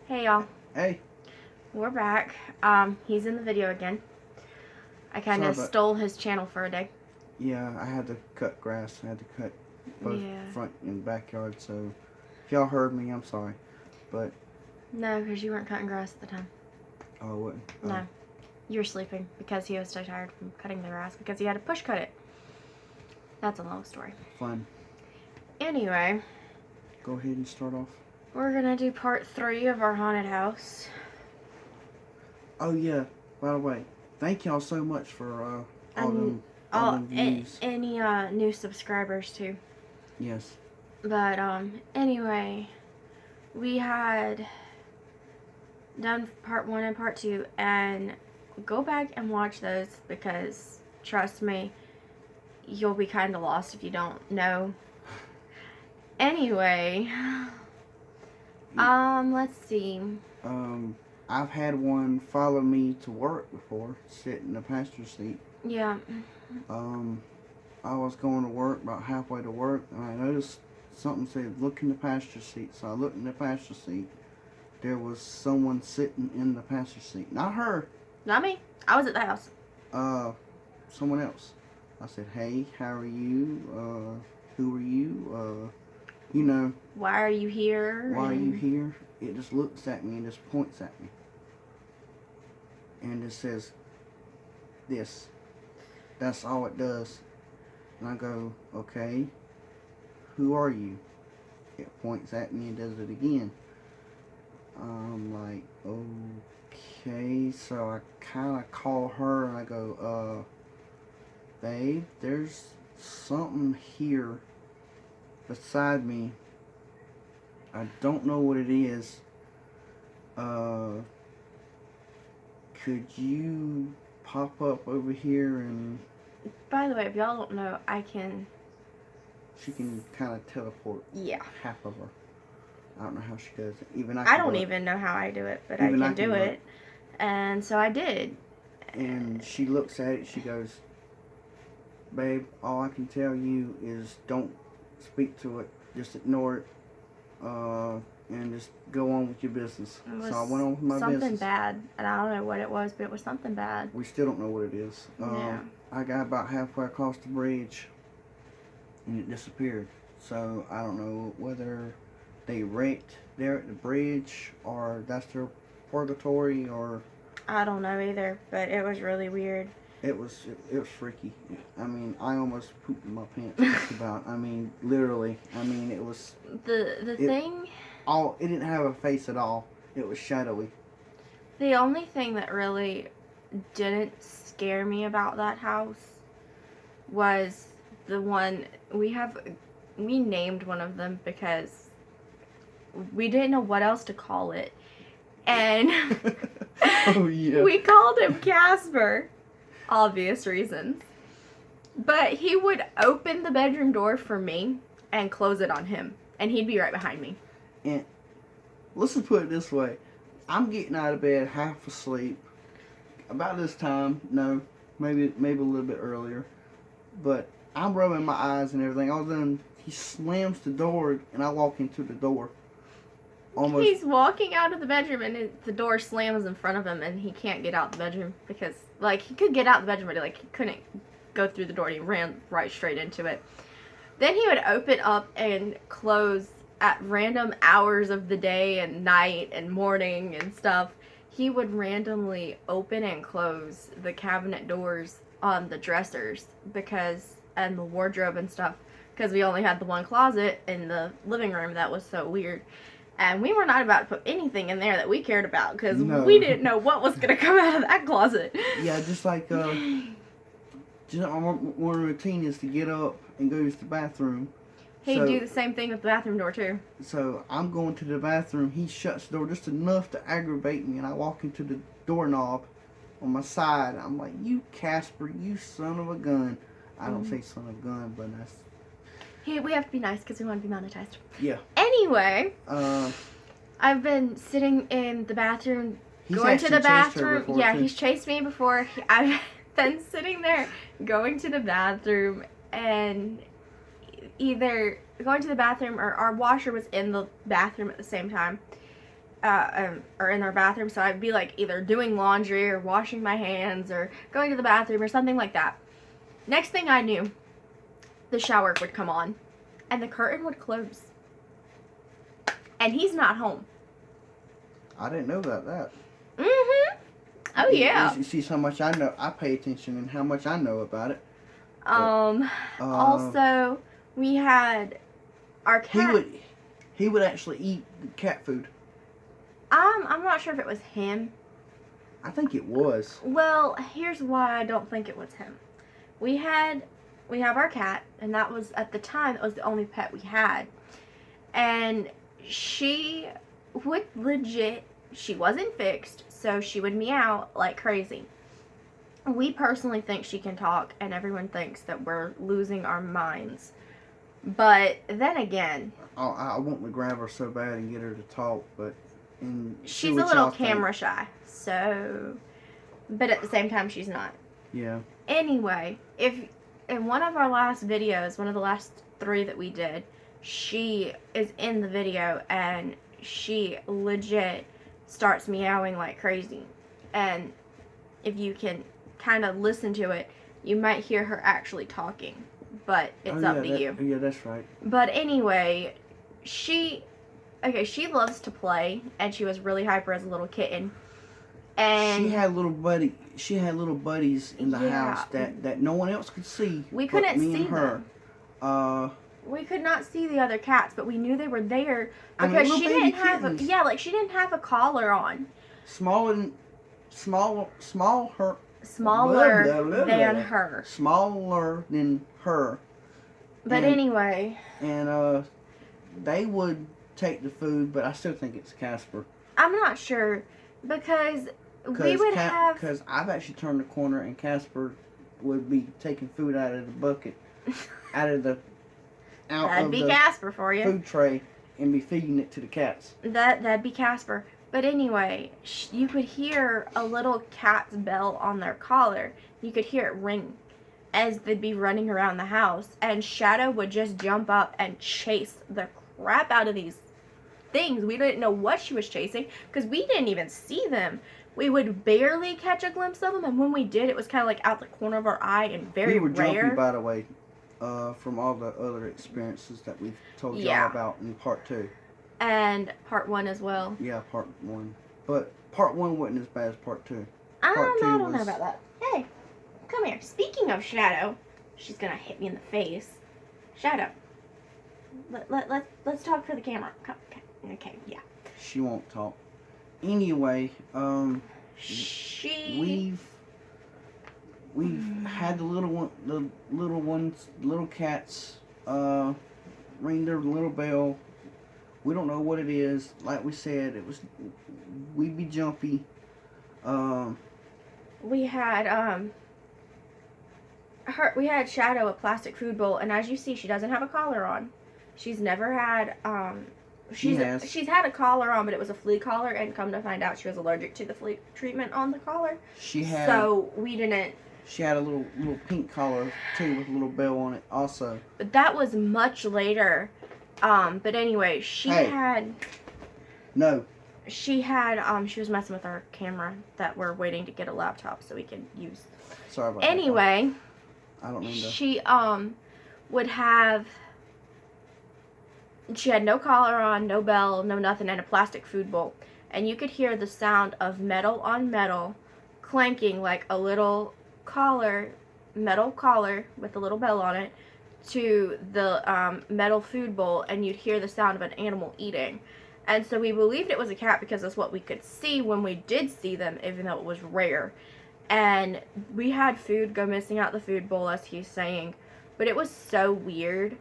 Hey y'all, Hey, we're back. He's in the video again. I kind sorry of about. stole his channel for a day. Yeah, I had to cut grass. I had to cut both Yeah. front and backyard. So if y'all heard me, I'm sorry. But No, because you weren't cutting grass at the time. oh, I wouldn't. No. You were sleeping because he was so tired from cutting the grass because he had to push cut it. That's a long story. Fun. Anyway, Go ahead and start off. we're gonna do part 3 of our haunted house. Oh yeah. By the way, thank y'all so much for all And them views. any new subscribers too. Yes. But anyway, we had done part 1 and part 2, and go back and watch those because trust me, you'll be kind of lost if you don't know. Anyway, let's see. I've had one follow me to work before, sit in the passenger seat. Yeah. I was going to work, about halfway to work, and I noticed something said, look in the passenger seat. So I looked in the passenger seat. There was someone sitting in the passenger seat. Not her. Not me. I was at the house. Someone else. I said, hey, how are you? Who are you? You know. Why are you here? Why are you here? It just looks at me and just points at me. And it says, this. That's all it does. And I go, okay, who are you? It points at me and does it again. I'm like, okay. So I kind of call her and I go, babe, there's something here beside me. I don't know what it is. Could you pop up over here and... By the way, if y'all don't know, She can kind of teleport. Yeah. Half of her. I don't know how she does it. Even I don't even know how I do it, but Even I I can can do do it. it. And so I did. And she looks at it, she goes, babe, all I can tell you is don't speak to it. Just ignore it. And just go on with your business. So I went on with my something business. Bad, and I don't know what it was, but it was something bad. We still don't know what it is. Yeah. I got about halfway across the bridge, and it disappeared. So I don't know whether they wrecked there at the bridge, or that's their purgatory, or... I don't know either, but it was really weird. It was freaky. I mean, I almost pooped in my pants just about. I mean, literally. I mean, it was... The thing... It didn't have a face at all. It was shadowy. The only thing that really didn't scare me about that house was the one... We named one of them because we didn't know what else to call it. And... Oh, yeah. We called him Casper. Obvious reasons. But he would open the bedroom door for me and close it on him. And he'd be right behind me. And let's just put it this way. I'm getting out of bed half asleep. About this time, no, maybe a little bit earlier. But I'm rubbing my eyes and everything. All of a sudden, he slams the door and I walk into the door. Almost. He's walking out of the bedroom and the door slams in front of him and he can't get out the bedroom because, like, he could get out the bedroom, but like he couldn't go through the door and he ran right straight into it. Then he would open up and close at random hours of the day and night and morning and stuff. He would randomly open and close the cabinet doors on the dressers and the wardrobe and stuff because we only had the one closet in the living room. That was so weird. And we were not about to put anything in there that we cared about because we didn't know what was going to come out of that closet. Yeah, just like, one routine is to get up and go to the bathroom. He'd do the same thing with the bathroom door, too. So I'm going to the bathroom. He shuts the door just enough to aggravate me, and I walk into the doorknob on my side. I'm like, you Casper, you son of a gun. I don't say son of a gun, but that's... Hey, we have to be nice because we want to be monetized. Yeah. Anyway, I've been sitting in the bathroom, going to the bathroom. Yeah, he's chased me before. I've been sitting there, going to the bathroom, and either going to the bathroom or our washer was in the bathroom at the same time. or in their bathroom. So I'd be like either doing laundry or washing my hands or going to the bathroom or something like that. Next thing I knew, the shower would come on and the curtain would close. And he's not home. I didn't know about that. Mm-hmm. Oh, yeah. You see how much I know. I pay attention and how much I know about it. Also, we had our cat. He would actually eat cat food. I'm not sure if it was him. I think it was. Well, here's why I don't think it was him. We have our cat, and that was, at the time, that was the only pet we had. And she would legit, she wasn't fixed, so she would meow like crazy. We personally think she can talk, and everyone thinks that we're losing our minds. But then again, I want to grab her so bad and get her to talk, but she's a little camera shy. So, but at the same time, she's not. Yeah. Anyway, if in one of our last videos, one of the last 3 that we did, she is in the video and she legit starts meowing like crazy. And if you can kind of listen to it, you might hear her actually talking. But it's up to you. Yeah, that's right. But anyway, she loves to play, and she was really hyper as a little kitten. And she had little buddies in the house that no one else could see. We couldn't me see and her. them. We could not see the other cats, but we knew they were there because she didn't have she didn't have a collar on. Smaller than her. But anyway. And they would take the food, but I still think it's Casper. I'm not sure because we would have. Because I've actually turned the corner and Casper would be taking food out of the bucket, That'd be Casper for you. Food tray, and be feeding it to the cats. That'd be Casper. But anyway, you could hear a little cat's bell on their collar. You could hear it ring as they'd be running around the house. And Shadow would just jump up and chase the crap out of these things. We didn't know what she was chasing because we didn't even see them. We would barely catch a glimpse of them. And when we did, it was kind of like out the corner of our eye and very rare. We were jumpy, by the way, from all the other experiences that we've told y'all about in part 2. And part 1 as well. Yeah, part 1. But part 1 wasn't as bad as part 2. I don't know about that. Hey, come here. Speaking of Shadow, she's gonna hit me in the face. Shadow, let's talk for the camera. Okay, yeah. She won't talk. Anyway, we've had the little cats, ring their little bell. We don't know what it is. Like we said, we'd be jumpy. We had Shadow a plastic food bowl, and as you see, she doesn't have a collar on. She's never had she's had a collar on, but it was a flea collar, and come to find out, she was allergic to the flea treatment on the collar. So we didn't. She had a little pink collar too with a little bell on it, also. But that was much later. But anyway, she was messing with our camera that we're waiting to get a laptop so we can use. Sorry about that. I don't mean to. She she had no collar on, no bell, no nothing, and a plastic food bowl. And you could hear the sound of metal on metal clanking like a little metal collar with a little bell on it to the metal food bowl, and you'd hear the sound of an animal eating. And so we believed it was a cat because that's what we could see when we did see them, even though it was rare. And we had food go missing out the food bowl, as he's saying, but it was so weird.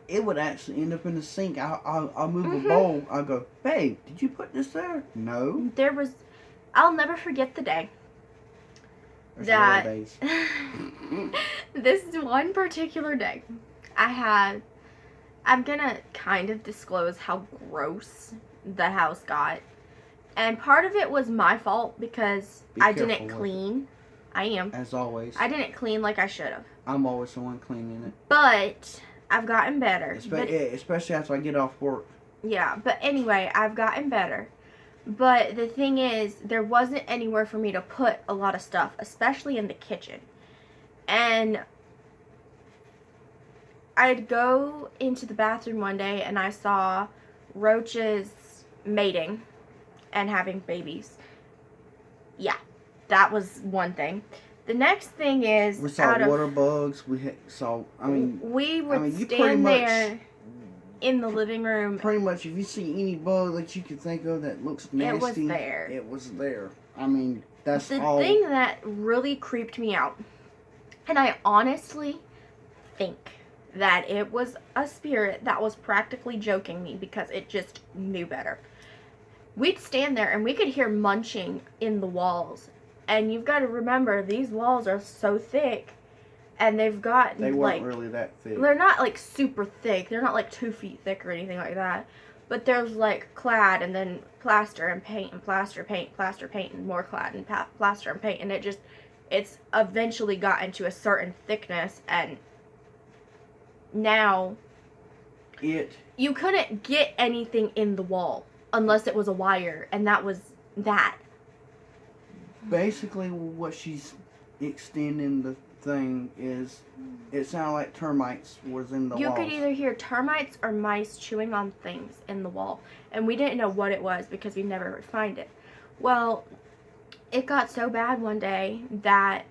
It would actually end up in the sink. I'll move a bowl. I'll go, babe, did you put this there? No. I'll never forget the day. This one particular day, I'm gonna kind of disclose how gross the house got. And part of it was my fault because I didn't clean. I am. As always. I didn't clean like I should have. I'm always the one cleaning it. But I've gotten better. Especially after I get off work. Yeah, but anyway, I've gotten better. But the thing is, there wasn't anywhere for me to put a lot of stuff, especially in the kitchen. And I'd go into the bathroom one day and I saw roaches mating and having babies. Yeah, that was one thing. The next thing is, we saw water bugs. We saw. We would stand there in the living room. Pretty much, if you see any bug that you can think of that looks nasty, it was there. It was there. I mean, that's all. The thing that really creeped me out, and I honestly think that it was a spirit that was practically joking me because it just knew better. We'd stand there and we could hear munching in the walls. And you've got to remember, these walls are so thick, and they weren't really that thick. They're not like super thick. They're not like 2 feet thick or anything like that. But there's like clad and then plaster and paint and plaster, paint, plaster, paint, and more clad and plaster and paint. And it's eventually got into a certain thickness, and now you couldn't get anything in the wall unless it was a wire, and that was that. Basically, what she's extending the thing is, it sounded like termites was in the wall. You could either hear termites or mice chewing on things in the wall, and we didn't know what it was because we never would find it. Well, it got so bad one day that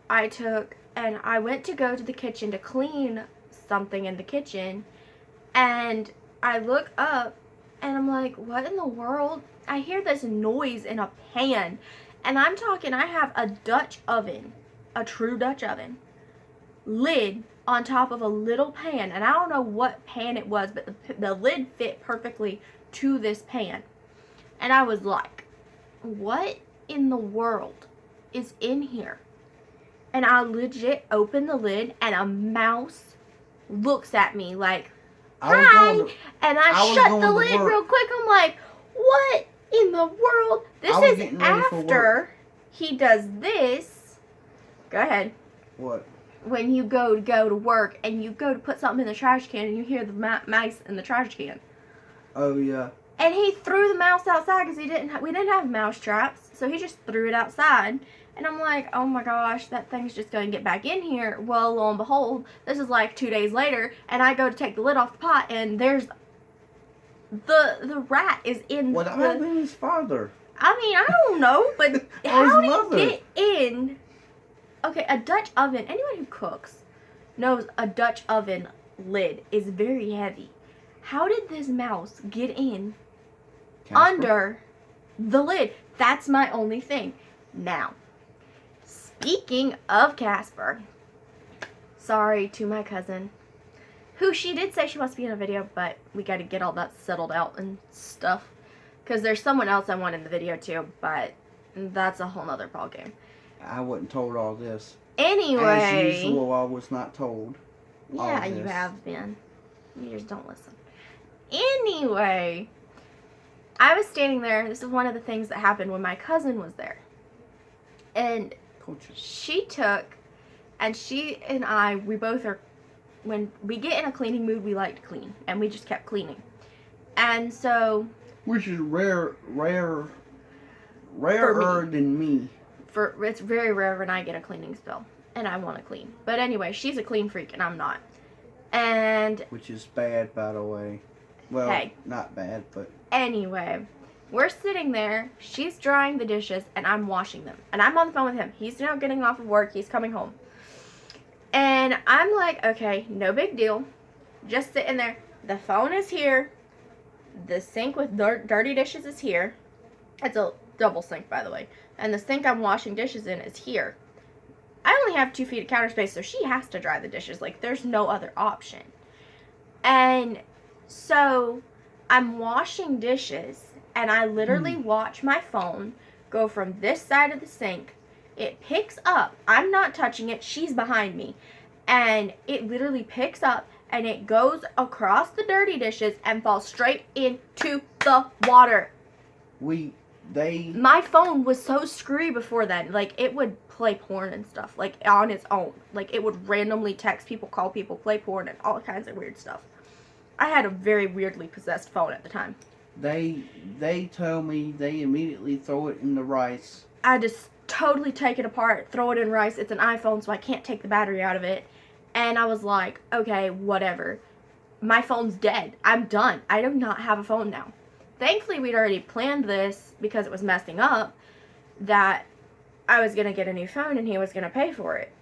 I went to go to the kitchen to clean something in the kitchen, and I look up and I'm like, what in the world? I hear this noise in a pan. And I'm talking, I have a Dutch oven, a true Dutch oven, lid on top of a little pan. And I don't know what pan it was, but the lid fit perfectly to this pan. And I was like, what in the world is in here? And I legit opened the lid, and a mouse looks at me like, hi! And I shut the lid real quick. I'm like, what in the world? This is after he does this. Go ahead. What? When you go to work and you go to put something in the trash can and you hear the mice in the trash can. Oh yeah. And he threw the mouse outside because we didn't have mouse traps, so he just threw it outside. And I'm like, oh my gosh, that thing's just going to get back in here. Well, lo and behold, this is like 2 days later, and I go to take the lid off the pot, and there's the rat is in. Well, that might have been his father. I mean, I don't know, but how did he get in? Okay, a Dutch oven, anyone who cooks knows a Dutch oven lid is very heavy. How did this mouse get in under the lid? That's my only thing. Now, speaking of Casper, sorry to my cousin, who she did say she wants to be in a video, but we got to get all that settled out and stuff. Because there's someone else I want in the video too, but that's a whole nother ballgame. I wasn't told all this. Anyway. As usual, I was not told. Yeah, you have been. You just don't listen. Anyway, I was standing there. This is one of the things that happened when my cousin was there. And she and I, we both are, when we get in a cleaning mood, we like to clean. And we just kept cleaning. And so. Which is rarer than me. It's very rare when I get a cleaning spell. And I want to clean. But anyway, she's a clean freak and I'm not. And. Which is bad, by the way. Well, hey, not bad, but. Anyway. We're sitting there, she's drying the dishes, and I'm washing them. And I'm on the phone with him. He's now getting off of work, he's coming home. And I'm like, okay, no big deal. Just sitting there. The phone is here. The sink with dirty dishes is here. It's a double sink, by the way. And the sink I'm washing dishes in is here. I only have 2 feet of counter space, so she has to dry the dishes. Like, there's no other option. And so I'm washing dishes. And I literally watch my phone go from this side of the sink. It picks up. I'm not touching it. She's behind me. And it literally picks up and it goes across the dirty dishes and falls straight into the water. My phone was so screwy before then. Like, it would play porn and stuff. Like, on its own. Like, it would randomly text people, call people, play porn, and all kinds of weird stuff. I had a very weirdly possessed phone at the time. They tell me they immediately throw it in the rice. I just totally take it apart, throw it in rice. It's an iPhone, so I can't take the battery out of it. And I was like, okay, whatever. My phone's dead. I'm done. I do not have a phone now. Thankfully, we'd already planned this because it was messing up, that I was going to get a new phone and he was going to pay for it.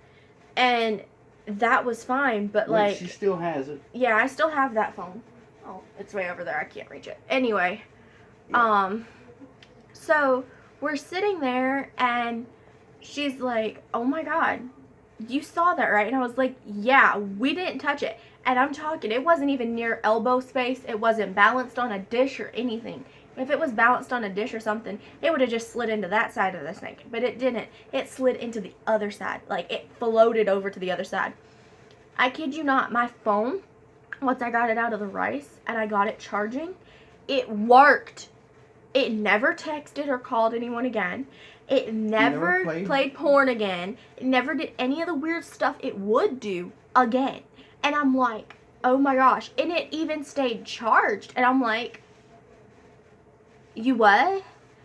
And that was fine, but like... She still has it. Yeah, I still have that phone. Oh, it's way over there. I can't reach it. Anyway, Yeah. So we're sitting there and she's like, oh my God, you saw that, right? And I was like, yeah, we didn't touch it. And I'm talking, it wasn't even near elbow space. It wasn't balanced on a dish or anything. If it was balanced on a dish or something, it would have just slid into that side of the sink. But it didn't. It slid into the other side. Like, it floated over to the other side. I kid you not, my phone, once I got it out of the rice and I got it charging, it worked. It never texted or called anyone again. It never played porn again. It never did any of the weird stuff it would do again. And I'm like, oh my gosh. And it even stayed charged. And I'm like, you what?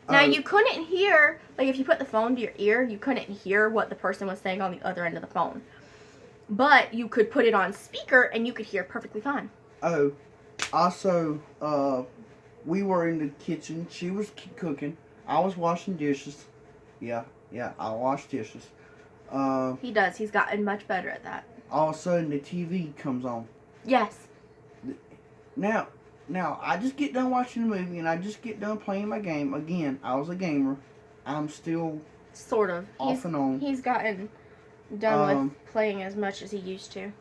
Now, you couldn't hear, like if you put the phone to your ear, you couldn't hear what the person was saying on the other end of the phone. But you could put it on speaker and you could hear perfectly fine. Oh, also, we were in the kitchen. She was cooking. I was washing dishes. Yeah, I wash dishes. He does. He's gotten much better at that. All of a sudden, the TV comes on. Yes. Now, I just get done watching the movie and I just get done playing my game. Again, I was a gamer. I'm still sort of off and on. He's gotten done with playing as much as he used to.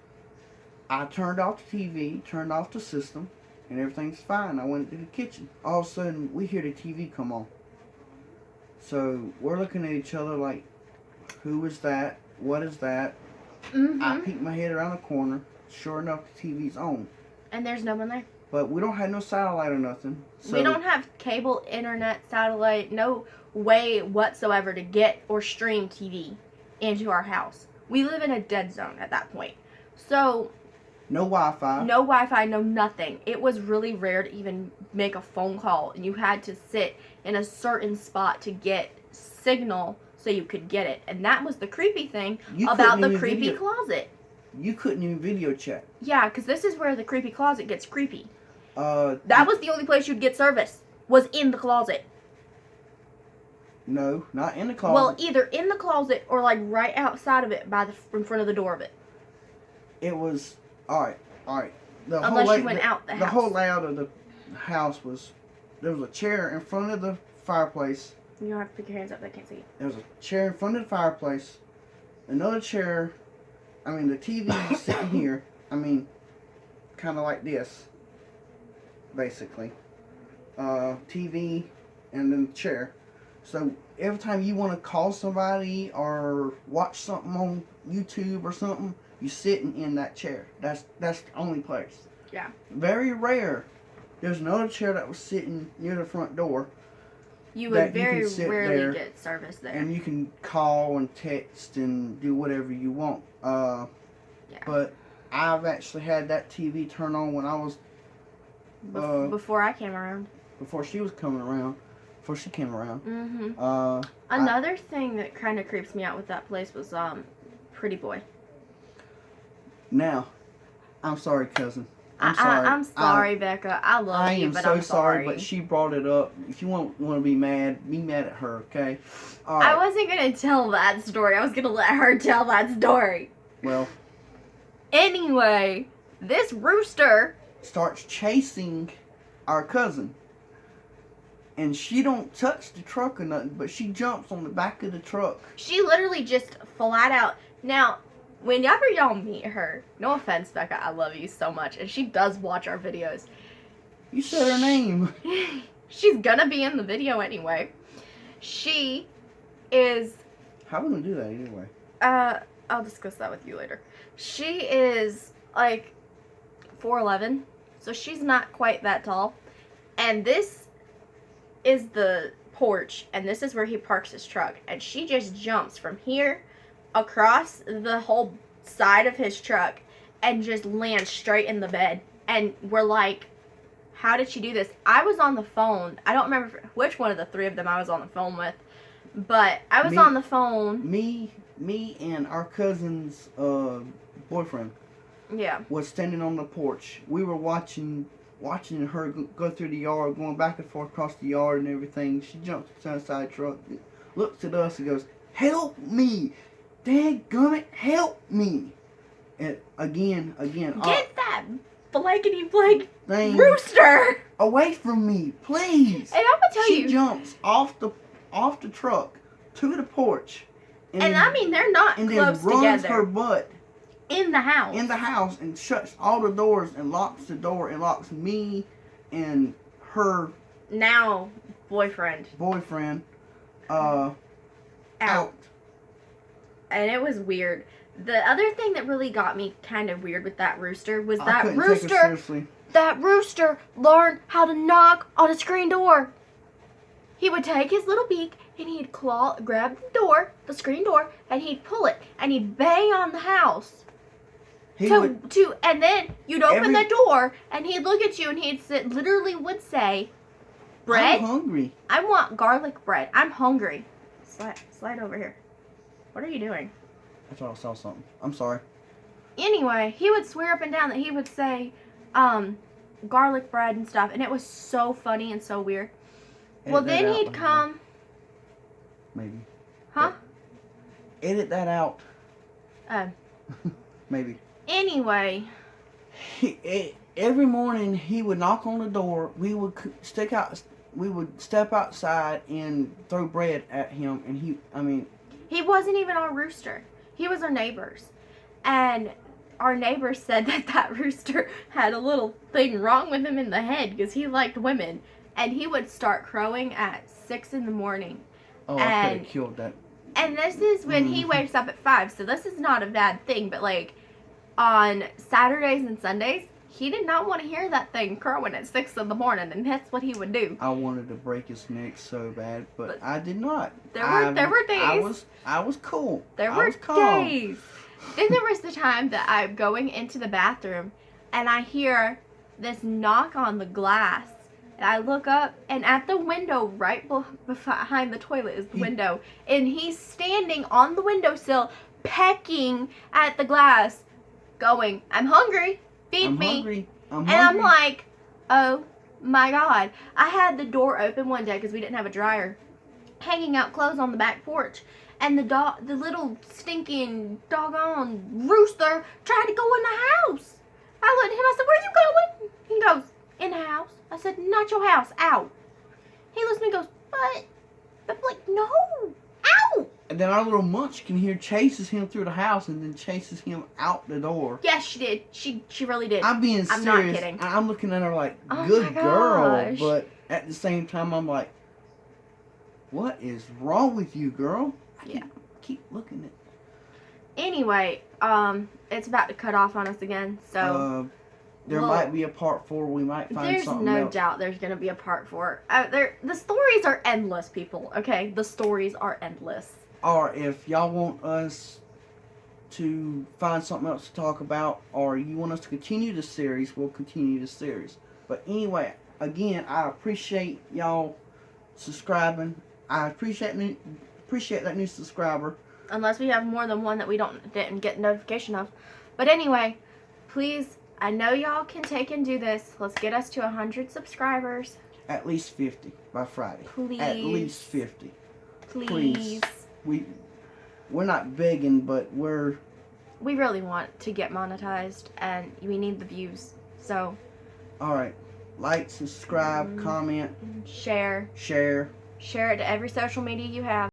I turned off the TV, turned off the system, and everything's fine. I went to the kitchen. All of a sudden, we hear the TV come on. So we're looking at each other like, who is that? What is that? Mm-hmm. I peek my head around the corner. Sure enough, the TV's on. And there's no one there. But we don't have no satellite or nothing. So we don't have cable, internet, satellite, no way whatsoever to get or stream TV into our house. We live in a dead zone at that point. So... no Wi-Fi. No Wi-Fi, no nothing. It was really rare to even make a phone call. And you had to sit in a certain spot to get signal so you could get it. And that was the creepy thing about the creepy closet. You couldn't even video chat. Yeah, because this is where the creepy closet gets creepy. That was the only place you'd get service. Was in the closet. No, not in the closet. Well, either in the closet or like right outside of it in front of the door of it. It was... Alright. Unless you went out the house. The whole layout of the house was... there was a chair in front of the fireplace. You don't have to put your hands up. They can't see you. There was a chair in front of the fireplace. Another chair... I mean, the TV was sitting here. I mean, kind of like this. Basically. TV and then the chair. So, every time you want to call somebody or watch something on YouTube or something, you sitting in that chair. That's the only place. Yeah. Very rare. There's another chair that was sitting near the front door. You would very rarely get service there. And you can call and text and do whatever you want. Yeah. But I've actually had that TV turn on when I was... before I came around. Before she was coming around. Before she came around. Mm-hmm. Another thing that kind of creeps me out with that place was Pretty Boy. Now, I'm sorry, cousin. I'm sorry, Becca. I love you, but I'm sorry. But she brought it up. If you want to be mad at her, okay? All right. I wasn't going to tell that story. I was going to let her tell that story. Well. Anyway, this rooster starts chasing our cousin. And she don't touch the truck or nothing, but she jumps on the back of the truck. She literally just flat out... Now... whenever y'all meet her, no offense, Becca, I love you so much, and she does watch our videos. You said her name. She's gonna be in the video anyway. She is... how are we gonna do that anyway? I'll discuss that with you later. She is, like, 4'11", so she's not quite that tall. And this is the porch, and this is where he parks his truck. And she just jumps from here across the whole side of his truck and just lands straight in the bed. And we're like, how did she do this? I was on the phone. I don't remember which one of the three of them I was on the phone with, but I was on the phone. Me and our cousin's boyfriend. Yeah. Was standing on the porch. We were watching her go through the yard, going back and forth across the yard and everything. She jumps inside the truck, looks at us and goes, "Help me! Dadgummit, help me!" And again. Get that blankety blank thing rooster away from me, please. And I'm gonna tell you, she jumps off the truck to the porch, and I mean they're not and close then runs together. her butt in the house. In the house and shuts all the doors and locks the door and locks me and her now boyfriend out. And it was weird. The other thing that really got me kind of weird with that rooster was I couldn't take it seriously. That rooster learned how to knock on a screen door. He would take his little beak and he'd grab the screen door, and he'd pull it and he'd bang on the house. And then you'd open the door and he'd look at you and literally would say, "Bread? I'm hungry. I want garlic bread. I'm hungry." Slide over here. What are you doing? I thought I saw something. I'm sorry. Anyway, he would swear up and down that he would say, garlic bread and stuff, and it was so funny and so weird. Well, then he'd come. Maybe. Huh? Edit that out. Maybe. Anyway. Every morning he would knock on the door. We would step outside and throw bread at him, and he wasn't even our rooster. He was our neighbor's. And our neighbor said that rooster had a little thing wrong with him in the head because he liked women. And he would start crowing at 6 in the morning. Oh, I could have killed that. And this is when he wakes up at 5. So this is not a bad thing. But like on Saturdays and Sundays, he did not want to hear that thing crowing at 6 in the morning. And that's what he would do. I wanted to break his neck so bad, but I did not. There were days. I was cool. There were days. Then there was the time that I'm going into the bathroom and I hear this knock on the glass. And I look up, and at the window right behind the toilet is the window. And he's standing on the windowsill, pecking at the glass, going, "I'm hungry. Feed me." I'm hungry. I'm like, oh my God. I had the door open one day because we didn't have a dryer, hanging out clothes on the back porch. And the little stinking doggone rooster tried to go in the house. I looked at him, I said, "Where you going?" He goes, "In the house." I said, "Not your house, out." He looks at me and goes, "But," I'm like, "No, out." And then our little munchkin here chases him through the house and then chases him out the door. Yes, she did. She really did. I'm being serious. I'm not kidding. I'm looking at her like, oh good girl. Gosh. But at the same time, I'm like, what is wrong with you, girl? I keep looking at. Anyway, it's about to cut off on us again, so. There might be a part 4. We might find something else. There's no doubt there's going to be a part 4. The stories are endless, people, okay? The stories are endless. Or if y'all want us to find something else to talk about, or you want us to continue the series, we'll continue the series. But anyway, again, I appreciate y'all subscribing. I appreciate that new subscriber. Unless we have more than one that we didn't get notification of. But anyway, please, I know y'all can take and do this. Let's get us to 100 subscribers. At least 50 by Friday. Please. At least 50. Please. We're not begging, but we really want to get monetized, and we need the views. So. All right. Like, subscribe, comment. Share. Share. Share it to every social media you have.